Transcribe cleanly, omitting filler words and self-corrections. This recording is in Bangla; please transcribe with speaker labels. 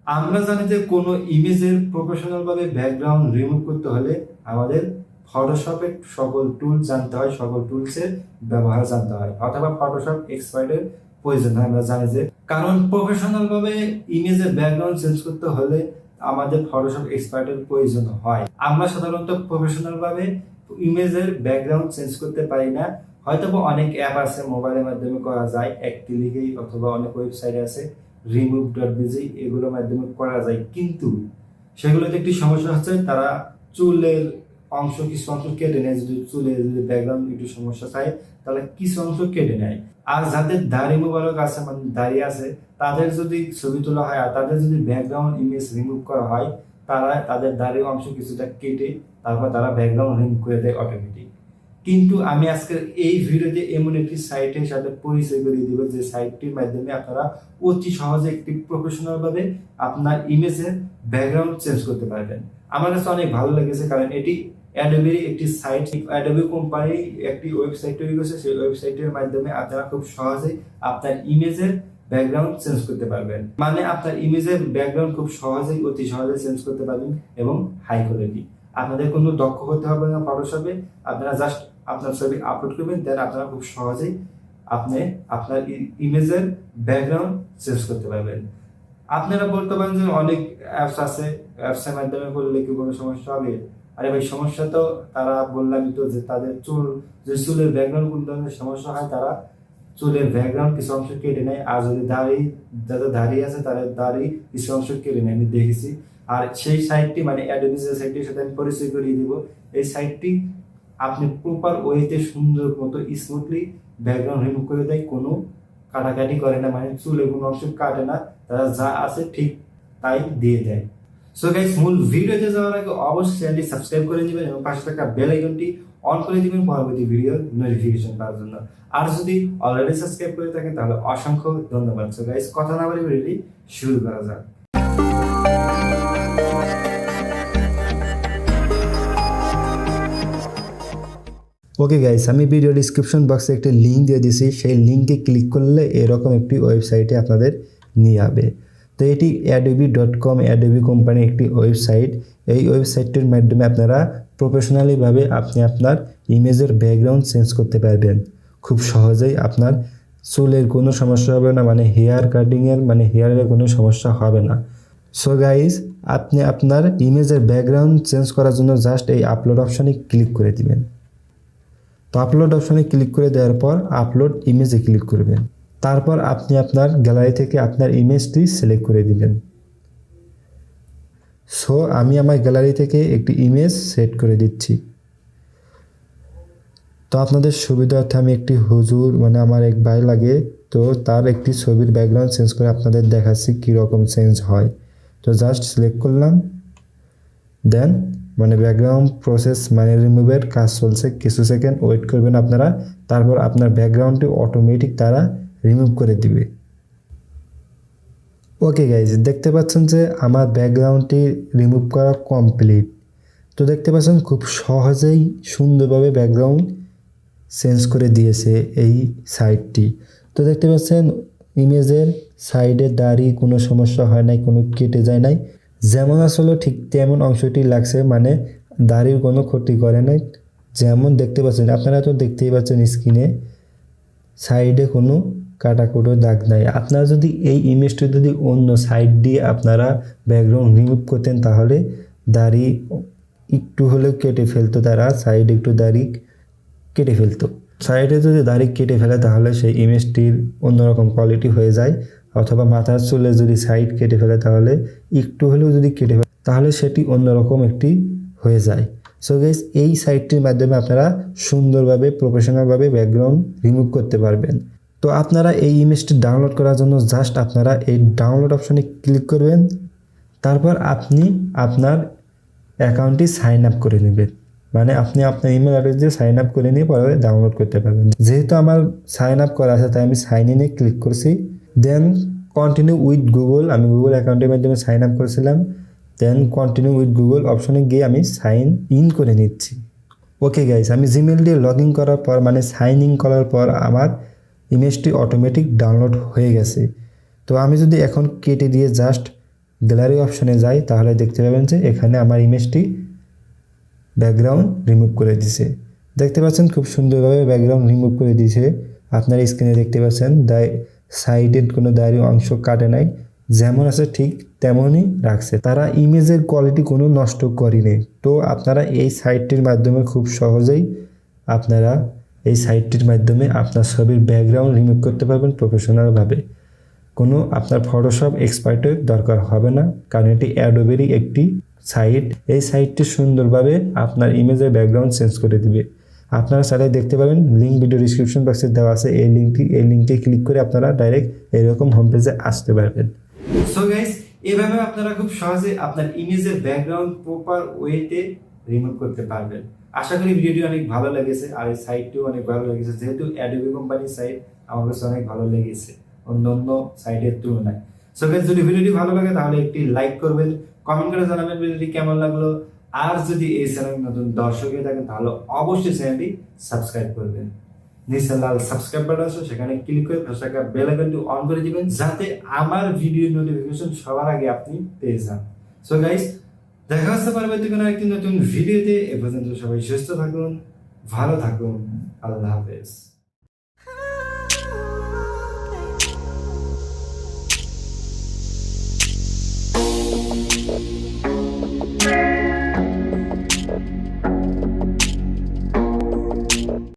Speaker 1: আমরা জানি যে কোনো ইমেজের প্রফেশনাল ভাবে ব্যাকগ্রাউন্ড রিমুভ করতে হলে আমাদের ফটোশপের সকল টুল জানতে হয়, সকল টুলসের ব্যবহার জানতে হয়, অথবা ফটোশপ এক্সপার্টের প্রয়োজন হয়। আমরা জানি যে কারণ প্রফেশনাল ভাবে ইমেজের ব্যাকগ্রাউন্ড চেঞ্জ করতে হলে আমাদের ফটোশপ এক্সপার্টের প্রয়োজন হয়। আমরা সাধারণত প্রফেশনাল ভাবে ইমেজের ব্যাকগ্রাউন্ড চেঞ্জ করতে পারি না। হয়তো অনেক অ্যাপ আছে মোবাইলের মাধ্যমে করা যায়, এক ক্লিকেই, অথবা অনেক ওয়েবসাইট আছে remove.bg, এগুলোর মাধ্যমে করা যায়। কিন্তু সেগুলোতে একটি সমস্যা হচ্ছে, তারা চুলের অংশ, কিছু অংশ কেটে নেয়। যদি চুলের যদি ব্যাকগ্রাউন্ড একটু সমস্যা থাকে তাহলে কিছু অংশ কেটে নেয়। আর যাদের দাড়ি মোবারক আছে, মানে দাড়ি আছে, তাদের যদি ছবি তোলা হয় আর তাদের যদি ব্যাকগ্রাউন্ড ইমেজ রিমুভ করা হয়, তারা তাদের দাড়ির অংশ কিছুটা কেটে তারপর তারা ব্যাকগ্রাউন্ড রিমুভ করে দেয় অটোমেটিক। কিন্তু আমি আজকের এই ভিডিওতে এমন একটি সাইটের সাথে পরিচয় করিয়ে দিব যে সাইটটির মাধ্যমে আপনারা অতি সহজে একটি প্রফেশনাল ভাবে আপনার ইমেজের ব্যাকগ্রাউন্ড চেঞ্জ করতে পারবেন। আমার কাছে অনেক ভালো লেগেছে, কারণ এটি অ্যাডোবির একটি সাইট। অ্যাডোবি কোম্পানি একটি ওয়েবসাইট তৈরি করেছে, সেই ওয়েবসাইটের মাধ্যমে আপনারা খুব সহজেই আপনার ইমেজের ব্যাকগ্রাউন্ড চেঞ্জ করতে পারবেন। মানে আপনার ইমেজের ব্যাকগ্রাউন্ড খুব সহজেই, অতি সহজে চেঞ্জ করতে পারবেন এবং হাই কোয়ালিটি। আপনাদের কোনো দক্ষ হতে হবে না ফটোশপে, আপনারা জাস্ট আপনার ছবি আপলোড করবেন, দেন আপনারা খুব সহজেই আপনি আপনার ইমেজের ব্যাকগ্রাউন্ড চেঞ্জ করতে পারবেন। আপনারা বলতে পারেন যে অনেক অ্যাপস আছে, অ্যাপসের মাধ্যমে করলে কি কোনো সমস্যা হবে? আরে ভাই, সমস্যা তো তারা বললামই তো, যে তাদের চুলের ব্যাকগ্রাউন্ড কোন ধরনের সমস্যা হয়, তারা চুলের ব্যাকগ্রাউন্ড কিছু অংশ কেটে নেয়। আর যদি যাদের দাড়ি আছে তাদের দাড়ি কিছু অংশ কেটে নেয়, আমি দেখেছি। আর সেই সাইটটি, মানে অ্যাডোবি সাইটটির সাথে আমি পরিচয় করিয়ে দিব। এই সাইটটি আপনি প্রপার ওয়েতে সুন্দর মতো স্মুথলি ব্যাকগ্রাউন্ড রিমুভ করে দেয়, কোনো কাটাকাটি করে না, মানে চুলে কোনো অংশ কাটে না, তারা যা আছে ঠিক তাই দিয়ে দেয়। সো গাইস, মূল ভিডিওতে যাওয়ার আগে অবশ্যই চ্যানেলটি সাবস্ক্রাইব করে দিবেন এবং পাশে থাকা বেল আইকনটি অন করে দিবেন পরবর্তী ভিডিওর নোটিফিকেশন পাওয়ার জন্য। আর যদি অলরেডি সাবস্ক্রাইব করে থাকেন তাহলে অসংখ্য ধন্যবাদ। সো গাইস, কথা না বলে ভিডিওটি শুরু করা যাক। ওকে গাইস, আমি ভিডিও ডিসক্রিপশন বক্সে একটি লিঙ্ক দিয়ে দিয়েছি, সেই লিঙ্কে ক্লিক করলে এরকম একটি ওয়েবসাইটে আপনাদের নিয়ে যাবে। তো এটি adobe.com, অ্যাডোবি কোম্পানির একটি ওয়েবসাইট। এই ওয়েবসাইটটির মাধ্যমে আপনারা প্রফেশনালিভাবে আপনি আপনার ইমেজের ব্যাকগ্রাউন্ড চেঞ্জ করতে পারবেন খুব সহজেই। আপনার চুলের কোনো সমস্যা হবে না, মানে হেয়ার কাটিংয়ের, মানে হেয়ারের কোনো সমস্যা হবে না। সো গাইস, আপনি আপনার ইমেজের ব্যাকগ্রাউন্ড চেঞ্জ করার জন্য জাস্ট এই আপলোড অপশানে ক্লিক করে দিবেন। তো আপলোড অপশানে ক্লিক করে দেওয়ার পর আপলোড ইমেজে ক্লিক করবেন। তারপর আপনি আপনার গ্যালারি থেকে আপনার ইমেজটি সিলেক্ট করে দিবেন। সো আমি আমার গ্যালারি থেকে একটি ইমেজ সেট করে দিচ্ছি। তো আপনাদের সুবিধার্থে আমি একটি হুজুর, মানে আমার এক ভাই লাগে, তো তার একটি ছবির ব্যাকগ্রাউন্ড চেঞ্জ করে আপনাদের দেখাচ্ছি কীরকম চেঞ্জ হয়। তো জাস্ট সিলেক্ট করলাম, দেন মানে ব্যাকগ্রাউন্ড প্রসেস, মানে রিমুভের কাজ চলছে, কিছু সেকেন্ড ওয়েট করবেন আপনারা। তারপর আপনার ব্যাকগ্রাউন্ডটি অটোমেটিক তারা রিমুভ করে দিবে। ওকে গাইজ, দেখতে পাচ্ছেন যে আমার ব্যাকগ্রাউন্ডটি রিমুভ করা কমপ্লিট। তো দেখতে পাচ্ছেন খুব সহজেই সুন্দরভাবে ব্যাকগ্রাউন্ড চেঞ্জ করে দিয়েছে এই সাইটটি। তো দেখতে পাচ্ছেন ইমেজের সাইডে দাড়ি কোনো সমস্যা হয় নাই, কোনো কেটে যায় নাই, যেমন আসলে ঠিক তেমন অংশটি লাগছে, মানে দাড়ির কোনো ক্ষতি করে নাই। যেমন দেখতে পাচ্ছেন, আপনারা তো দেখতেই পাচ্ছেন স্ক্রিনে, সাইডে কোনো কাটাকুটো দাগ নাই। আপনারা যদি এই ইমেজটি যদি অন্য সাইড দিয়ে আপনারা ব্যাকগ্রাউন্ড রিমুভ করতেন, তাহলে দাড়ি একটু হলেও কেটে ফেলতো, তারা সাইডে একটু দাড়ি কেটে ফেলতো। সাইডে যদি দাড়ি কেটে ফেলে তাহলে সেই ইমেজটির অন্যরকম কোয়ালিটি হয়ে যায়। অথবা মাথার চুলে যদি সাইড কেটে ফেলে, তাহলে একটু হলেও যদি কেটে ফেলে তাহলে সেটি অন্যরকম একটি হয়ে যায়। সো গাইস, এই সাইটটির মাধ্যমে আপনারা সুন্দরভাবে প্রফেশনালভাবে ব্যাকগ্রাউন্ড রিমুভ করতে পারবেন। তো আপনারা এই ইমেজটি ডাউনলোড করার জন্য জাস্ট আপনারা এই ডাউনলোড অপশনে ক্লিক করবেন। তারপর আপনি আপনার অ্যাকাউন্টটি সাইন আপ করে নেবেন, মানে আপনি আপনার ইমেল অ্যাড্রেস দিয়ে সাইন আপ করে নিয়ে পরে ডাউনলোড করতে পারবেন। যেহেতু আমার সাইন আপ করা আছে তাই আমি সাইন ইনে ক্লিক করছি। দেন কন্টিনিউ উইথ গুগল, আমি গুগল অ্যাকাউন্টের মাধ্যমে সাইন আপ করেছিলাম। দেন কন্টিনিউ উইথ গুগল অপশনে গিয়ে আমি সাইন ইন করে নিচ্ছি। ওকে গাইস, আমি জিমেল দিয়ে লগ ইন করার পর, মানে সাইন ইন করার পর আমার ইমেজটি অটোমেটিক ডাউনলোড হয়ে গেছে। তো আমি যদি এখন কেটে দিয়ে জাস্ট গ্যালারি অপশনে যাই তাহলে দেখতে পাবেন যে এখানে আমার ইমেজটি ব্যাকগ্রাউন্ড রিমুভ করে দিছে। দেখতে পাচ্ছেন খুব সুন্দরভাবে ব্যাকগ্রাউন্ড রিমুভ করে দিয়েছে। আপনার স্ক্রিনে দেখতে পাচ্ছেন সাইডের কোনো দাঁড়িয়ে অংশ কাটে নাই, যেমন আছে ঠিক তেমনই রাখছে। তারা ইমেজের কোয়ালিটি কোনো নষ্ট করেনি। তো আপনারা এই সাইটটির মাধ্যমে খুব সহজেই আপনারা এই সাইটটির মাধ্যমে আপনার ছবির ব্যাকগ্রাউন্ড রিমুভ করতে পারবেন প্রফেশনালভাবে। কোনো আপনার ফটোশপ এক্সপার্টের দরকার হবে না, কারণ এটি অ্যাডোবেরই একটি সাইট। এই সাইটটি সুন্দরভাবে আপনার ইমেজের ব্যাকগ্রাউন্ড চেঞ্জ করে দিবে। আপনারা চাইলে দেখতে পাবেন, লিঙ্ক ভিডিও ডিসক্রিপশন বক্সে দেওয়া আছে। এই লিঙ্কে ক্লিক করে আপনারা ডাইরেক্ট এরকম হোম পেজে আসতে পারবেন। সো গাইস, এভাবে আপনারা খুব সহজে আপনার ইমেজের ব্যাকগ্রাউন্ড প্রপার ওয়েতে রিমুভ করতে পারবেন। আশা করি ভিডিওটি অনেক ভালো লেগেছে, আর এই সাইটটিও অনেক ভালো লেগেছে। যেহেতু অ্যাডোবি কোম্পানির সাইট, আমার কাছে অনেক ভালো লেগেছে অন্যান্য সাইটের তুলনায়। সো গাইস, যদি ভিডিওটি ভালো লাগে তাহলে একটি লাইক করবেন, কমেন্ট করে জানাবেন ভিডিওটি কেমন লাগলো। আর যদি এই চ্যানেল নতুন দর্শক হয়ে থাকেন তাহলে অবশ্যই চ্যানেলটি সাবস্ক্রাইব করবেন। নিচে লাল সাবস্ক্রাইব বাটন আছে, সেখানে ক্লিক করে পাশে থাকা বেল আইকনটি অন করে দিবেন, যাতে আমার ভিডিও নোটিফিকেশন সবার আগে আপনি পেয়ে যান। সো গাইস, দেখা হচ্ছে পরবর্তী কোনো একটি নতুন ভিডিওতে। এ পর্যন্ত সবাই সুস্থ থাকুন, ভালো থাকুন, আল্লাহ হাফেজ।